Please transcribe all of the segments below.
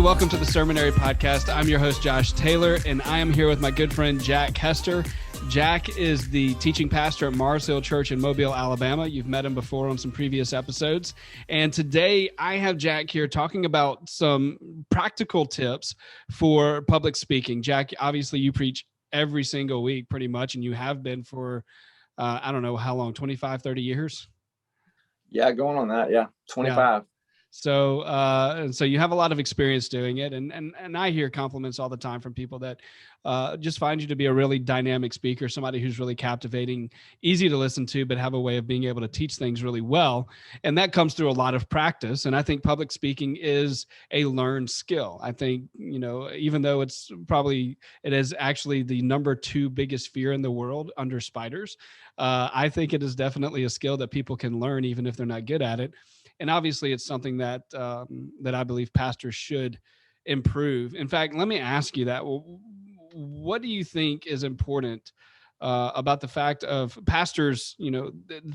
welcome to the Sermonary podcast. I'm your host, Josh Taylor, and I am here with my good friend, Jack Hester. Jack is the teaching pastor at Mars Hill Church in Mobile, Alabama. You've met him before on some previous episodes. And today I have Jack here talking about some practical tips for public speaking. Jack, obviously you preach every single week pretty much, and you have been for, I don't know how long, 25, 30 years? Yeah, going on that. Yeah, 25. Yeah. So you have a lot of experience doing it, and I hear compliments all the time from people that just find you to be a really dynamic speaker, somebody who's really captivating, easy to listen to, but have a way of being able to teach things really well. And that comes through a lot of practice. And I think public speaking is a learned skill. I think, even though it is actually the number 2 biggest fear in the world under spiders, I think it is definitely a skill that people can learn even if they're not good at it. And obviously, it's something that I believe pastors should improve. In fact, let me ask you that. What do you think is important about the fact of pastors?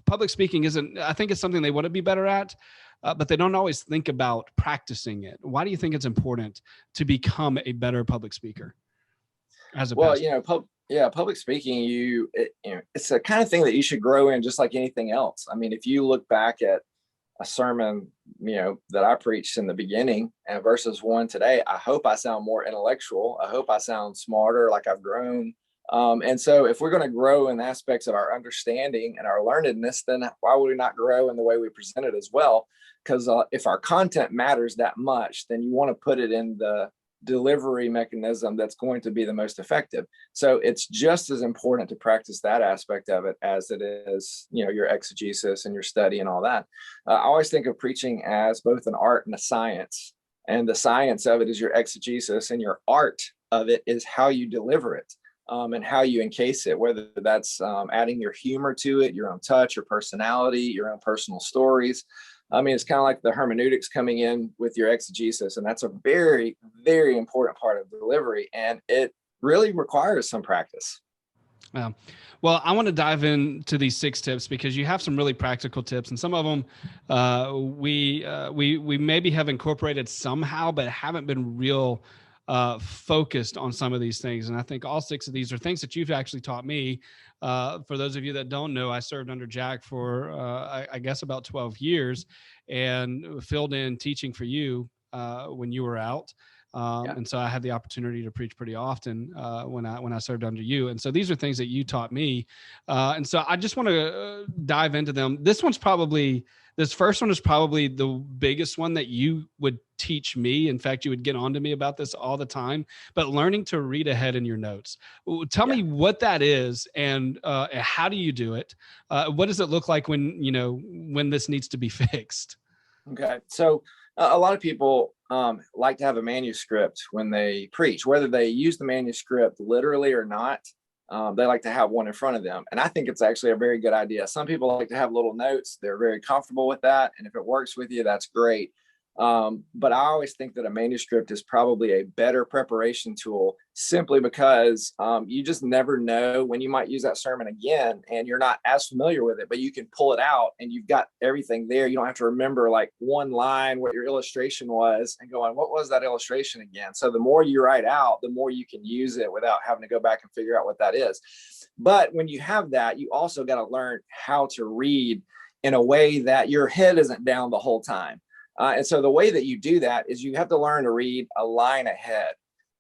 Public speaking isn't. I think it's something they want to be better at, but they don't always think about practicing it. Why do you think it's important to become a better public speaker as a pastor? Public speaking, it's a kind of thing that you should grow in, just like anything else. I mean, if you look back at a sermon, that I preached in the beginning and versus one today, I hope I sound more intellectual. I hope I sound smarter, like I've grown. And so if we're going to grow in aspects of our understanding and our learnedness, then why would we not grow in the way we present it as well? Because if our content matters that much, then you want to put it in the delivery mechanism that's going to be the most effective. So it's just as important to practice that aspect of it as it is, your exegesis and your study and all that. I always think of preaching as both an art and a science. And the science of it is your exegesis, and your art of it is how you deliver it and how you encase it, whether that's adding your humor to it, your own touch, your personality, your own personal stories. I mean, it's kind of like the hermeneutics coming in with your exegesis, and that's a very, very important part of delivery, and it really requires some practice. Well, I want to dive into these 6 tips because you have some really practical tips, and some of them we maybe have incorporated somehow, but haven't been real focused on some of these things. And I think all 6 of these are things that you've actually taught me. For those of you that don't know, I served under Jack for, I guess, about 12 years and filled in teaching for you when you were out. And so I had the opportunity to preach pretty often when I served under you. And so these are things that you taught me. And so I just want to dive into them. This first one is probably the biggest one that you would teach me. In fact, you would get on to me about this all the time, but learning to read ahead in your notes. Tell me what that is and how do you do it? What does it look like when this needs to be fixed? Okay. So a lot of people like to have a manuscript when they preach, whether they use the manuscript literally or not. They like to have one in front of them. And I think it's actually a very good idea. Some people like to have little notes. They're very comfortable with that. And if it works with you, that's great. But I always think that a manuscript is probably a better preparation tool, simply because you just never know when you might use that sermon again and you're not as familiar with it, but you can pull it out and you've got everything there. You don't have to remember like one line, what your illustration was, and going, what was that illustration again? So the more you write out, the more you can use it without having to go back and figure out what that is. But when you have that, you also got to learn how to read in a way that your head isn't down the whole time. And so the way that you do that is you have to learn to read a line ahead.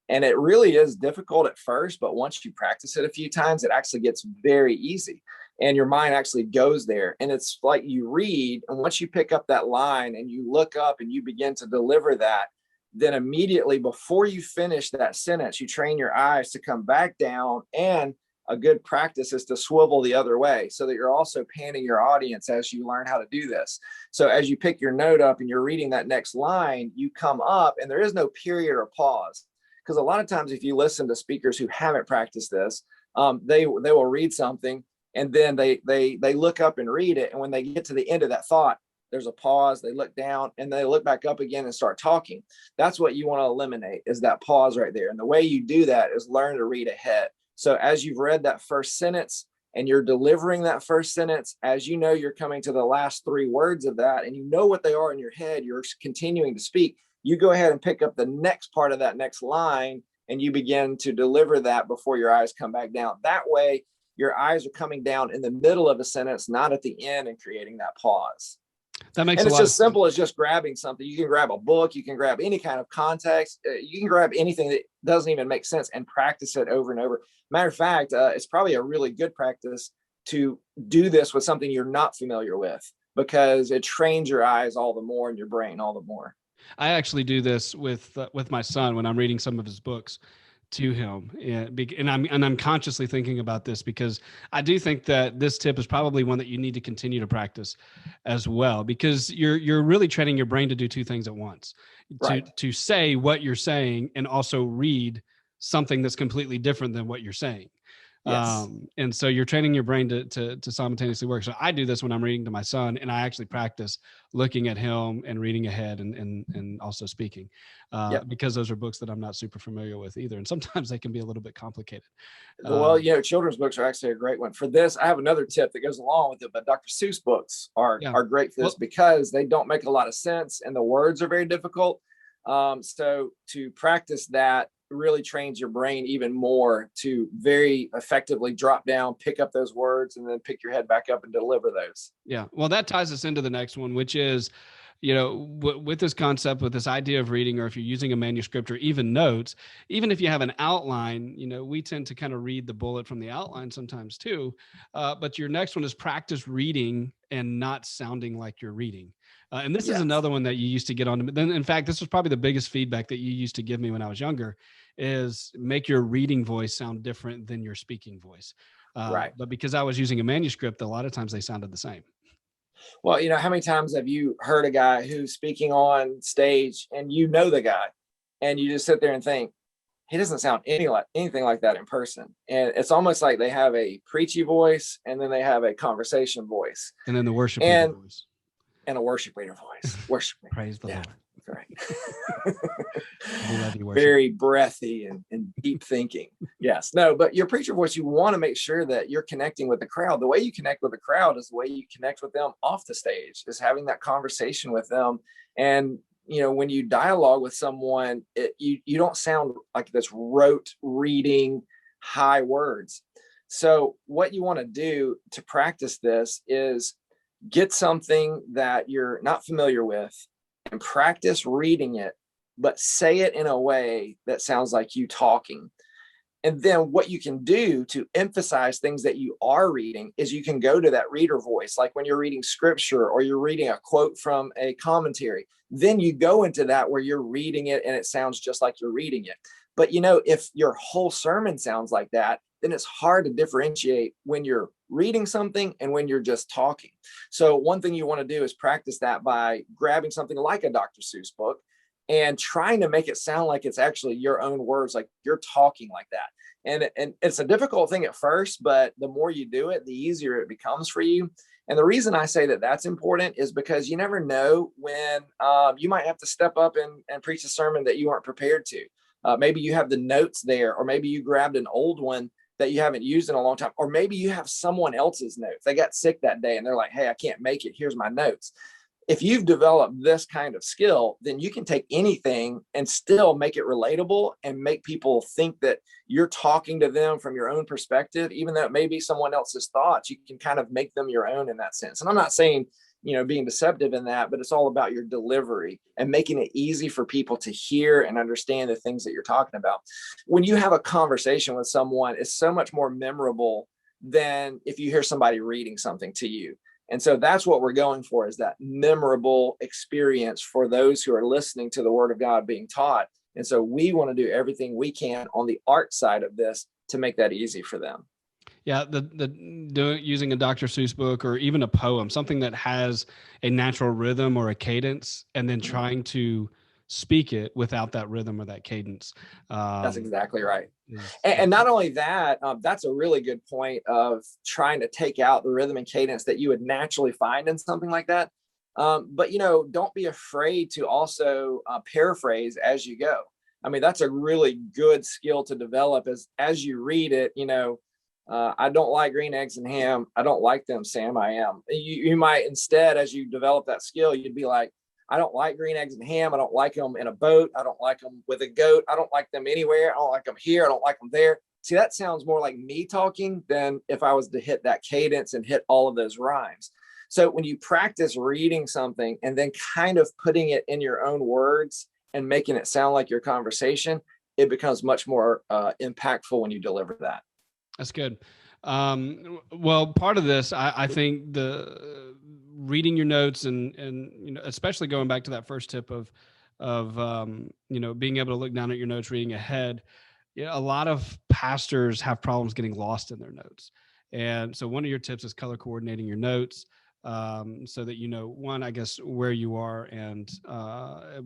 And it really is difficult at first, but once you practice it a few times, it actually gets very easy. And your mind actually goes there. And it's like you read, and once you pick up that line and you look up and you begin to deliver that, then immediately before you finish that sentence, you train your eyes to come back down, and a good practice is to swivel the other way so that you're also panning your audience as you learn how to do this. So as you pick your note up and you're reading that next line, you come up and there is no period or pause. Because a lot of times if you listen to speakers who haven't practiced this, they will read something and then they look up and read it. And when they get to the end of that thought, there's a pause, they look down and they look back up again and start talking. That's what you want to eliminate, is that pause right there. And the way you do that is learn to read ahead. So as you've read that first sentence and you're delivering that first sentence, as you know, you're coming to the last 3 words of that and you know what they are in your head, you're continuing to speak. you go ahead and pick up the next part of that next line, and you begin to deliver that before your eyes come back down. That way, your eyes are coming down in the middle of a sentence, not at the end, and creating that pause. That makes And a it's lot of just sense. simple as just grabbing something. You can grab a book, you can grab any kind of context, you can grab anything that doesn't even make sense and practice it over and over. Matter of fact, it's probably a really good practice to do this with something you're not familiar with, because it trains your eyes all the more and your brain all the more. I actually do this with my son when I'm reading some of his books to him, and I'm consciously thinking about this because I do think that this tip is probably one that you need to continue to practice as well, because you're really training your brain to do two things at once, Right. to say what you're saying and also read something that's completely different than what you're saying. Yes. And so you're training your brain to simultaneously work. So I do this when I'm reading to my son, and I actually practice looking at him and reading ahead and also speaking, Yep. because those are books that I'm not super familiar with either. And sometimes they can be a little bit complicated. Well, children's books are actually a great one for this. I have another tip that goes along with it, but Dr. Seuss books Yeah. are great for this Well, because they don't make a lot of sense and the words are very difficult. So to practice that really trains your brain even more to very effectively drop down, pick up those words, and then pick your head back up and deliver those. yeah. Well, that ties us into the next one, which is, with this concept, with this idea of reading, or if you're using a manuscript or even notes, even if you have an outline, we tend to kind of read the bullet from the outline sometimes too. But your next one is practice reading and not sounding like you're reading. And this is Yes. another one that you used to get on. Then, in fact, this was probably the biggest feedback that you used to give me when I was younger, is make your reading voice sound different than your speaking voice. Right. But because I was using a manuscript, a lot of times they sounded the same. Well, how many times have you heard a guy who's speaking on stage and the guy, and you just sit there and think, he doesn't sound anything like that in person. And it's almost like they have a preachy voice and then they have a conversation voice And then the worship leader and voice. a worship leader voice. Worship leader. Praise the Lord. That's right. We love you, worship. Very breathy and deep thinking. Yes. No, but your preacher voice, you want to make sure that you're connecting with the crowd. The way you connect with the crowd is the way you connect with them off the stage, is having that conversation with them. And when you dialogue with someone, you don't sound like this rote reading high words. So what you want to do to practice this is get something that you're not familiar with and practice reading it, but say it in a way that sounds like you talking. And then what you can do to emphasize things that you are reading is you can go to that reader voice, like when you're reading scripture or you're reading a quote from a commentary. Then you go into that where you're reading it and it sounds just like you're reading it. But if your whole sermon sounds like that, then it's hard to differentiate when you're reading something and when you're just talking. So one thing you want to do is practice that by grabbing something like a Dr. Seuss book and trying to make it sound like it's actually your own words, like you're talking like that. And it's a difficult thing at first, but the more you do it, the easier it becomes for you. And the reason I say that that's important is because you never know when you might have to step up and preach a sermon that you weren't prepared to. Maybe you have the notes there, or maybe you grabbed an old one that you haven't used in a long time, or maybe you have someone else's notes. They got sick that day and they're like, hey, I can't make it. Here's my notes. If you've developed this kind of skill, then you can take anything and still make it relatable and make people think that you're talking to them from your own perspective, even though it may be someone else's thoughts. You can kind of make them your own in that sense. And I'm not saying, being deceptive in that, but it's all about your delivery and making it easy for people to hear and understand the things that you're talking about. When you have a conversation with someone, it's so much more memorable than if you hear somebody reading something to you. And so that's what we're going for, is that memorable experience for those who are listening to the word of God being taught. And so we want to do everything we can on the art side of this to make that easy for them. Yeah, using a Dr. Seuss book or even a poem, something that has a natural rhythm or a cadence, and then trying to speak it without that rhythm or that cadence. That's exactly right. And not only that, that's a really good point of trying to take out the rhythm and cadence that you would naturally find in something like that. But, don't be afraid to also paraphrase as you go. I mean, that's a really good skill to develop as you read it. I don't like green eggs and ham. I don't like them, Sam. I am. You might instead, as you develop that skill, you'd be like, I don't like green eggs and ham. I don't like them in a boat. I don't like them with a goat. I don't like them anywhere. I don't like them here. I don't like them there. See, that sounds more like me talking than if I was to hit that cadence and hit all of those rhymes. So when you practice reading something and then kind of putting it in your own words and making it sound like your conversation, it becomes much more impactful when you deliver that. That's good. Well, part of this, I think the reading your notes and especially going back to that first tip of being able to look down at your notes, reading ahead. Yeah, a lot of pastors have problems getting lost in their notes. And so one of your tips is color coordinating your notes, so that one, I guess, where you are and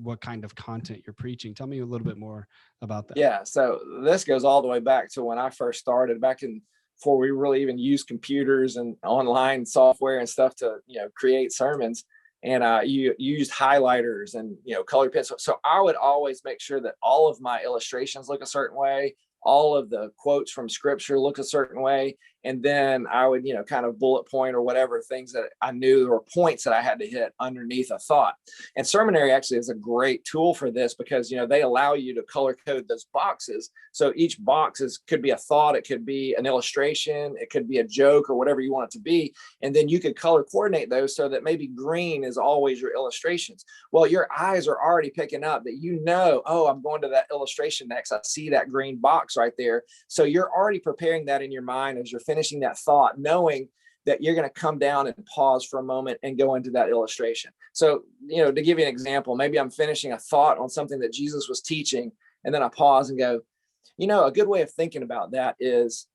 what kind of content you're preaching. Tell me a little bit more about that. Yeah, so this goes all the way back to when I first started, back in before we really even used computers and online software and stuff to create sermons. And you used highlighters and color pencils. So I would always make sure that all of my illustrations look a certain way, all of the quotes from scripture look a certain way. And then I would, kind of bullet point or whatever things that I knew were points that I had to hit underneath a thought. And Sermonary actually is a great tool for this because, they allow you to color code those boxes. So each box could be a thought, it could be an illustration, it could be a joke or whatever you want it to be. And then you could color coordinate those so that maybe green is always your illustrations. Well, your eyes are already picking up that, oh, I'm going to that illustration next. I see that green box right there. So you're already preparing that in your mind as you're finishing that thought, knowing that you're going to come down and pause for a moment and go into that illustration. So, to give you an example, maybe I'm finishing a thought on something that Jesus was teaching, and then I pause and go, a good way of thinking about that is,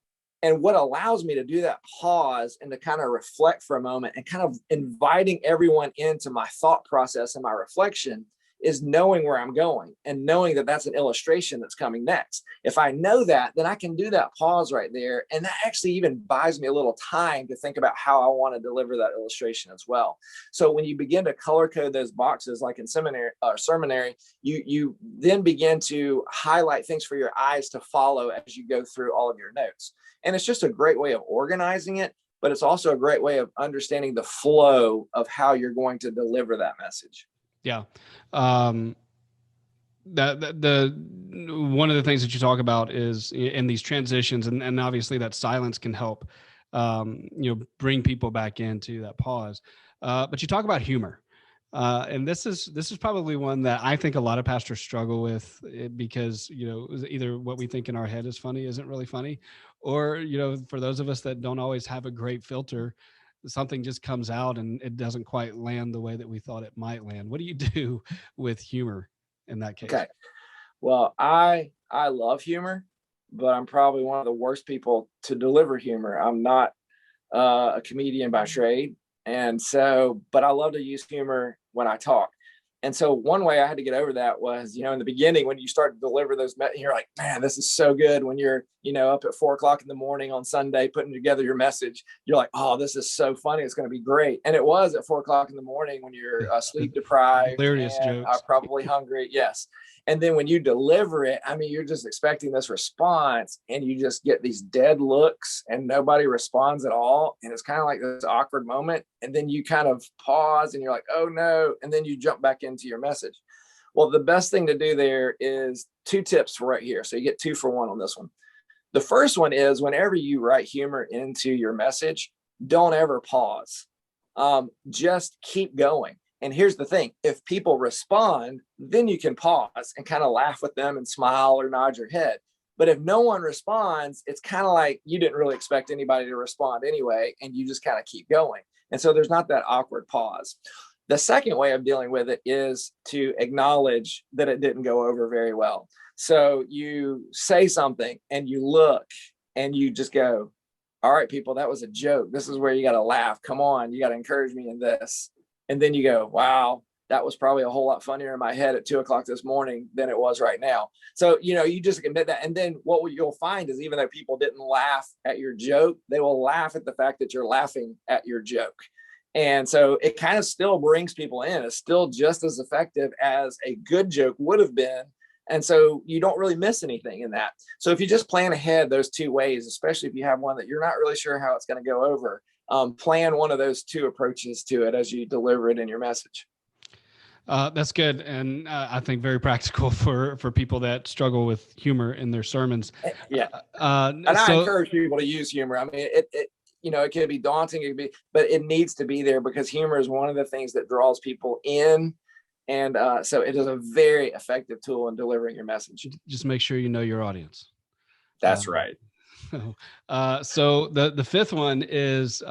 and what allows me to do that pause and to kind of reflect for a moment and kind of inviting everyone into my thought process and my reflection is knowing where I'm going and knowing that that's an illustration that's coming next. If I know that, then I can do that pause right there. And that actually even buys me a little time to think about how I want to deliver that illustration as well. So when you begin to color code those boxes, like in Sermonary, you then begin to highlight things for your eyes to follow as you go through all of your notes. And it's just a great way of organizing it, but it's also a great way of understanding the flow of how you're going to deliver that message. Yeah. The one of the things that you talk about is in these transitions, and obviously that silence can help, bring people back into that pause. But you talk about humor. And this is probably one that I think a lot of pastors struggle with because, either what we think in our head is funny isn't really funny, or, for those of us that don't always have a great filter, something just comes out and it doesn't quite land the way that we thought it might land. What do you do with humor in that case? Okay. Well, I love humor, but I'm probably one of the worst people to deliver humor. I'm not a comedian by trade. And so, but I love to use humor when I talk. And so one way I had to get over that was, in the beginning, when you start to deliver those, you're like, man, this is so good. When you're, up at 4:00 in the morning on Sunday, putting together your message, you're like, oh, this is so funny. It's going to be great. And it was at 4:00 in the morning when you're sleep deprived, Hilarious and jokes. probably hungry. Yes. And then when you deliver it, you're just expecting this response and you just get these dead looks and nobody responds at all. And it's kind of like this awkward moment. And then you kind of pause and you're like, oh no. And then you jump back into your message. Well, the best thing to do there is 2 tips right here. So you get 2 for 1 on this one. The first one is whenever you write humor into your message, don't ever pause. Just keep going. And here's the thing, if people respond, then you can pause and kind of laugh with them and smile or nod your head. But if no one responds, it's kind of like you didn't really expect anybody to respond anyway, and you just kind of keep going. And so there's not that awkward pause. The second way of dealing with it is to acknowledge that it didn't go over very well. So you say something and you look and you just go, all right, people, that was a joke. This is where you got to laugh. Come on, you got to encourage me in this. And then you go, wow, that was probably a whole lot funnier in my head at 2:00 this morning than it was right now. So, you just admit that. And then what you'll find is even though people didn't laugh at your joke, they will laugh at the fact that you're laughing at your joke. And so it kind of still brings people in. It's still just as effective as a good joke would have been. And so you don't really miss anything in that. So if you just plan ahead those 2 ways, especially if you have one that you're not really sure how it's going to go over, plan one of those 2 approaches to it as you deliver it in your message. That's good, and I think very practical for people that struggle with humor in their sermons. Yeah. Uh, And I so encourage people to use humor. I mean, it can be daunting, but it needs to be there because humor is one of the things that draws people in. And so it is a very effective tool in delivering your message. just make sure you know your audience. That's right. So the fifth one is,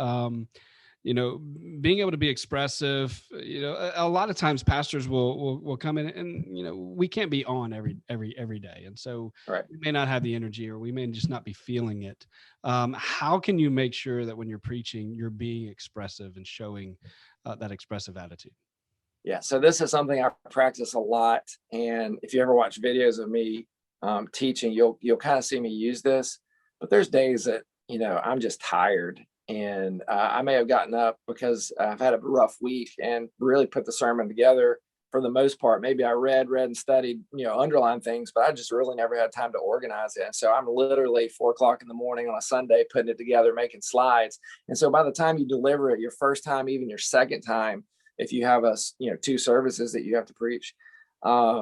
being able to be expressive. A lot of times pastors will come in and, we can't be on every day. And so Right. we may not have the energy, or we may just not be feeling it. How can you make sure that when you're preaching, you're being expressive and showing that expressive attitude? Yeah. So this is something I practice a lot. And if you ever watch videos of me teaching, you'll kind of see me use this. But there's days that, I'm just tired. And I may have gotten up because I've had a rough week and really put the sermon together for the most part. Maybe I read and studied, underlined things, but I just really never had time to organize it. And so I'm literally 4 o'clock in the morning on a Sunday, putting it together, making slides. And so by the time you deliver it, your first time, even your second time, if you have two services that you have to preach,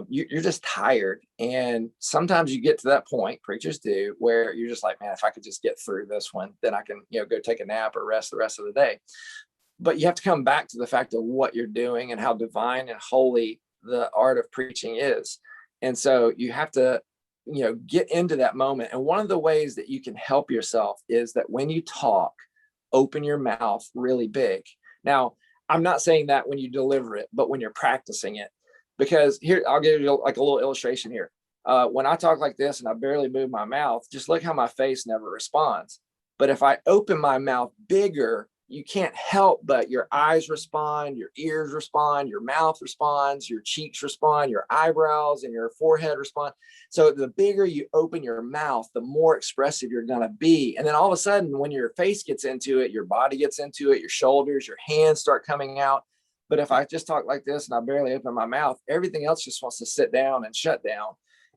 you're just tired. And sometimes you get to that point, preachers do, where you're just like, man, if I could just get through this one, then I can, go take a nap or rest the rest of the day. But you have to come back to the fact of what you're doing and how divine and holy the art of preaching is. And so you have to, get into that moment. And one of the ways that you can help yourself is that when you talk, open your mouth really big. Now, I'm not saying that when you deliver it, but when you're practicing it. Because here, I'll give you like a little illustration here. When I talk like this and I barely move my mouth, just look how my face never responds. But if I open my mouth bigger, you can't help but your eyes respond, your ears respond, your mouth responds, your cheeks respond, your eyebrows and your forehead respond. So the bigger you open your mouth, the more expressive you're going to be. And then all of a sudden, when your face gets into it, your body gets into it, your shoulders, your hands start coming out. But if I just talk like this and I barely open my mouth, everything else just wants to sit down and shut down.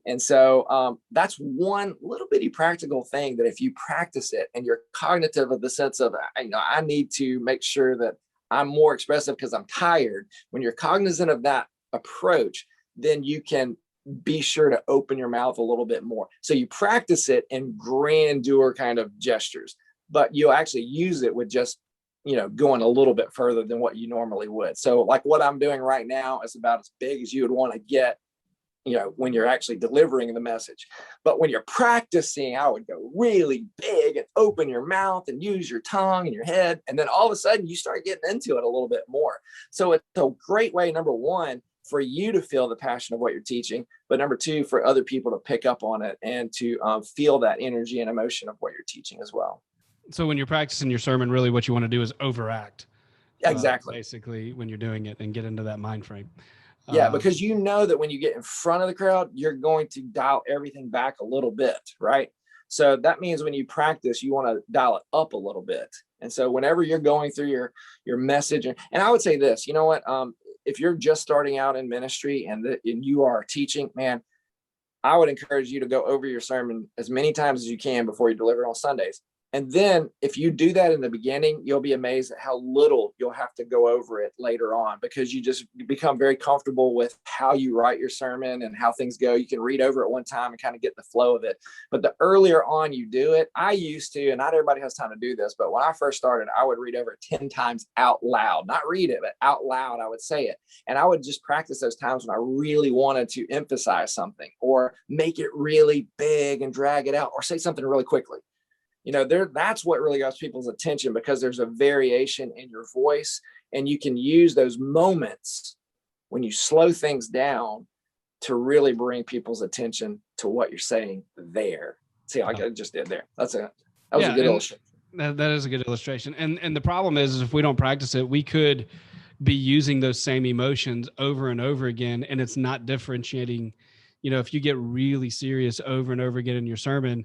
And so that's one little bitty practical thing that if you practice it and you're cognitive of the sense of, I need to make sure that I'm more expressive because I'm tired. When you're cognizant of that approach, then you can be sure to open your mouth a little bit more. So you practice it in grandeur kind of gestures, but you'll actually use it with just, going a little bit further than what you normally would. So like what I'm doing right now is about as big as you would want to get, when you're actually delivering the message. But when you're practicing, I would go really big and open your mouth and use your tongue and your head. And then all of a sudden you start getting into it a little bit more. So it's a great way, number one, for you to feel the passion of what you're teaching, but number two, for other people to pick up on it and to feel that energy and emotion of what you're teaching as well. So when you're practicing your sermon, really what you want to do is overact. Exactly. Basically, when you're doing it and get into that mind frame. Yeah, because you know that when you get in front of the crowd, you're going to dial everything back a little bit, right? So that means when you practice, you want to dial it up a little bit. And so whenever you're going through your message, and I would say this, you know what, if you're just starting out in ministry and you are teaching, man, I would encourage you to go over your sermon as many times as you can before you deliver it on Sundays. And then if you do that in the beginning, you'll be amazed at how little you'll have to go over it later on, because you become very comfortable with how you write your sermon and how things go. You can read over it one time and kind of get the flow of it. But the earlier on you do it, I used to, and not everybody has time to do this, but when I first started, I would read over it 10 times out loud, not read it, but out loud, I would say it. And I would just practice those times when I really wanted to emphasize something or make it really big and drag it out or say something really quickly. That's what really grabs people's attention, because there's a variation in your voice, and you can use those moments when you slow things down to really bring people's attention to what you're saying there. See, like I just did there. That was a good illustration. That is a good illustration. And the problem is if we don't practice it, we could be using those same emotions over and over again, and it's not differentiating. If you get really serious over and over again in your sermon,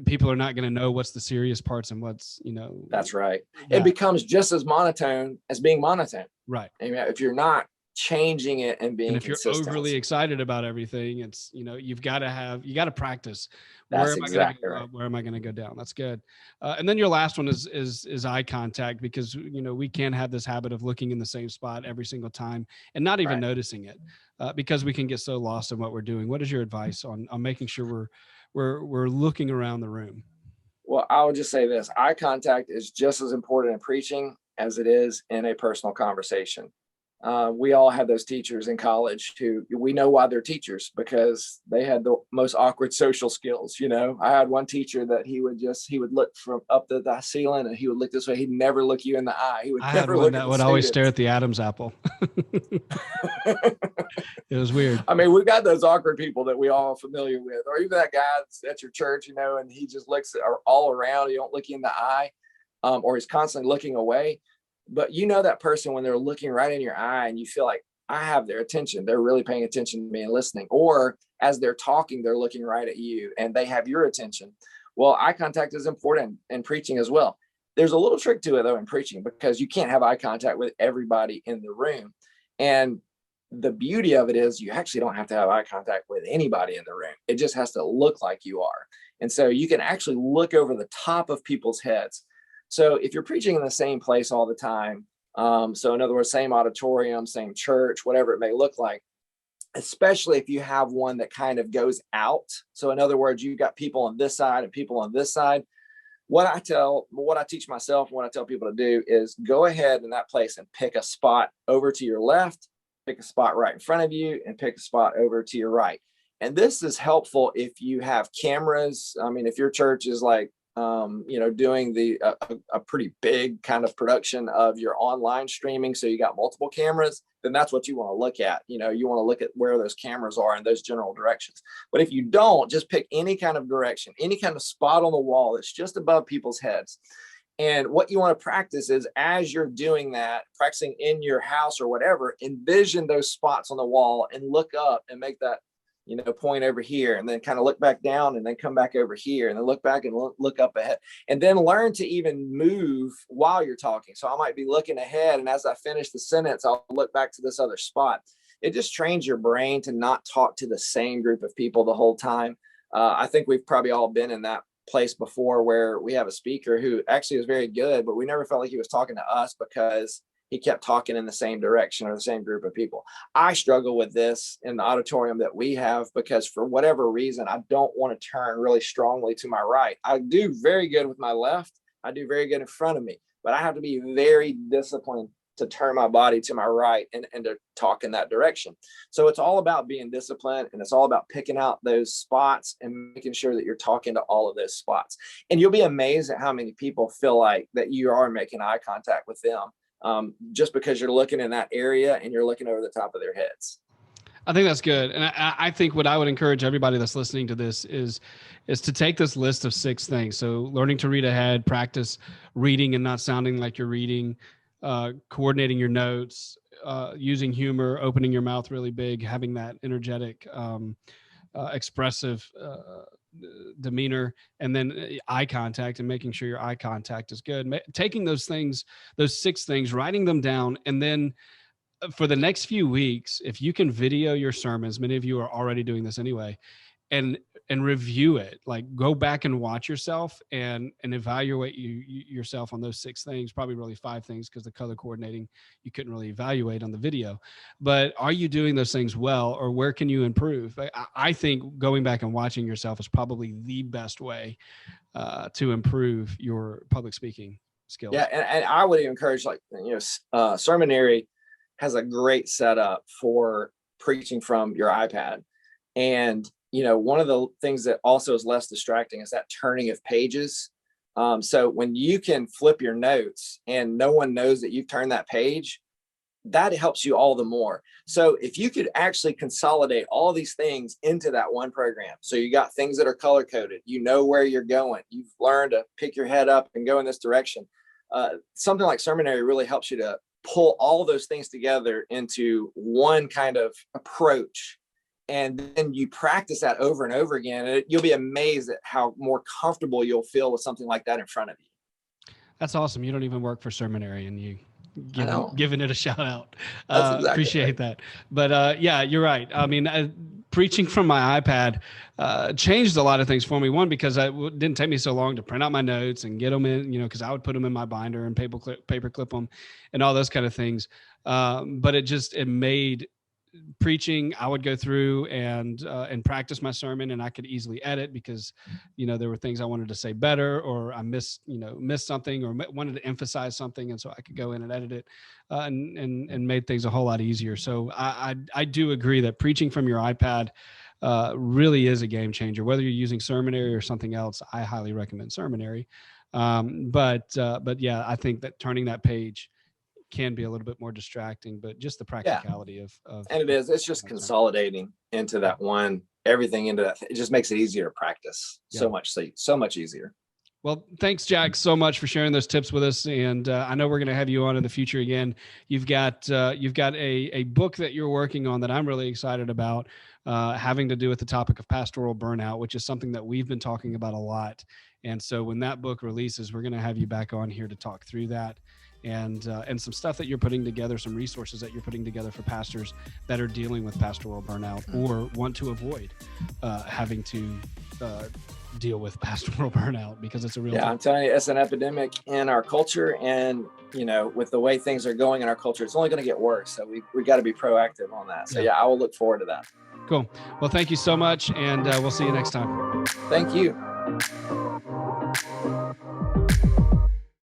people are not going to know what's the serious parts and what's, That's right. Yeah. It becomes just as monotone as being monotone. Right. And if you're not changing it and And being if you're consistent. overly excited about everything, it's, you got to practice. Where That's am I going to exactly go right. up? Where am I going to go down? That's good. And then your last one is eye contact, because, we can't have this habit of looking in the same spot every single time and not even Right. noticing it, because we can get so lost in what we're doing. What is your advice on making sure we're looking around the room? Well, I would just say this: eye contact is just as important in preaching as it is in a personal conversation. We all had those teachers in college who we know why they're teachers, because they had the most awkward social skills. I had one teacher that he would look from up the ceiling and he would look this way. He'd never look you in the eye. He would I had never one look at that the would always stare students. at the Adam's apple. It was weird. I mean, we've got those awkward people that we all are familiar with, or even that guy that's at your church, and he just looks all around. He don't look you in the eye, or he's constantly looking away. But that person when they're looking right in your eye, and you feel like I have their attention. They're really paying attention to me and listening. Or as they're talking, they're looking right at you and they have your attention. Well, eye contact is important in preaching as well. There's a little trick to it though in preaching, because you can't have eye contact with everybody in the room. And the beauty of it is you actually don't have to have eye contact with anybody in the room. It just has to look like you are. And so you can actually look over the top of people's heads. So if you're preaching in the same place all the time, so in other words, same auditorium, same church, whatever it may look like, especially if you have one that kind of goes out. So in other words, you've got people on this side and people on this side. What I teach myself, and what I tell people to do is go ahead in that place and pick a spot over to your left, pick a spot right in front of you, and pick a spot over to your right. And this is helpful if you have cameras. I mean, if your church is like, doing a pretty big kind of production of your online streaming, so you got multiple cameras, then that's what you want to look at. You want to look at where those cameras are in those general directions. But if you don't, just pick any kind of direction, any kind of spot on the wall that's just above people's heads. And what you want to practice is, as you're doing that, practicing in your house or whatever, envision those spots on the wall and look up and make that point over here, and then kind of look back down, and then come back over here, and then look back and look up ahead, and then learn to even move while you're talking. So I might be looking ahead, and as I finish the sentence, I'll look back to this other spot. It just trains your brain to not talk to the same group of people the whole time. I think we've probably all been in that place before, where we have a speaker who actually is very good, but we never felt like he was talking to us because he kept talking in the same direction or the same group of people. I struggle with this in the auditorium that we have, because for whatever reason, I don't want to turn really strongly to my right. I do very good with my left. I do very good in front of me, but I have to be very disciplined to turn my body to my right and to talk in that direction. So it's all about being disciplined, and it's all about picking out those spots and making sure that you're talking to all of those spots. And you'll be amazed at how many people feel like that you are making eye contact with them. Just because you're looking in that area and you're looking over the top of their heads. I think that's good. And I think what I would encourage everybody that's listening to this is to take this list of 6 things. So learning to read ahead, practice reading and not sounding like you're reading, coordinating your notes, using humor, opening your mouth really big, having that energetic, expressive demeanor, and then eye contact, and making sure your eye contact is good. Taking those things, those 6 things, writing them down, and then for the next few weeks, if you can video your sermons, many of you are already doing this anyway, and review it, like go back and watch yourself and evaluate yourself on those 6 things, probably really 5 things, because the color coordinating you couldn't really evaluate on the video. But are you doing those things well, or where can you improve? I think going back and watching yourself is probably the best way to improve your public speaking skills. Yeah, and I would encourage, like, Sermonary has a great setup for preaching from your iPad. And one of the things that also is less distracting is that turning of pages. So when you can flip your notes and no one knows that you've turned that page, that helps you all the more. So if you could actually consolidate all these things into that one program, so you got things that are color coded, where you're going, you've learned to pick your head up and go in this direction. Something like Sermonary really helps you to pull all those things together into one kind of approach. And then you practice that over and over again. And you'll be amazed at how more comfortable you'll feel with something like that in front of you. That's awesome. You don't even work for Sermonary, and you I know. giving it a shout out. That's exactly Appreciate right. that. But yeah, you're right. I mean, preaching from my iPad changed a lot of things for me. One, because it didn't take me so long to print out my notes and get them in, because I would put them in my binder and paper clip them and all those kind of things. But it made preaching, I would go through and practice my sermon, and I could easily edit because there were things I wanted to say better, or I missed something, or wanted to emphasize something, and so I could go in and edit it, and made things a whole lot easier. So I do agree that preaching from your iPad really is a game changer. Whether you're using Sermonary or something else, I highly recommend Sermonary. But yeah, I think that turning that page can be a little bit more distracting, but just the practicality of and it's just consolidating into that one, everything into that. It just makes it easier to practice so much easier. Well, thanks, Jack, so much for sharing those tips with us. And I know we're going to have you on in the future again. You've got a book that you're working on that I'm really excited about, having to do with the topic of pastoral burnout, which is something that we've been talking about a lot. And so when that book releases, we're going to have you back on here to talk through that. And some stuff that you're putting together, some resources that you're putting together for pastors that are dealing with pastoral burnout or want to avoid having to deal with pastoral burnout, because it's a real I'm telling you, it's an epidemic in our culture, and with the way things are going in our culture, it's only going to get worse. So we got to be proactive on that. So I will look forward to that. Cool. Well, thank you so much, and we'll see you next time. Thank you.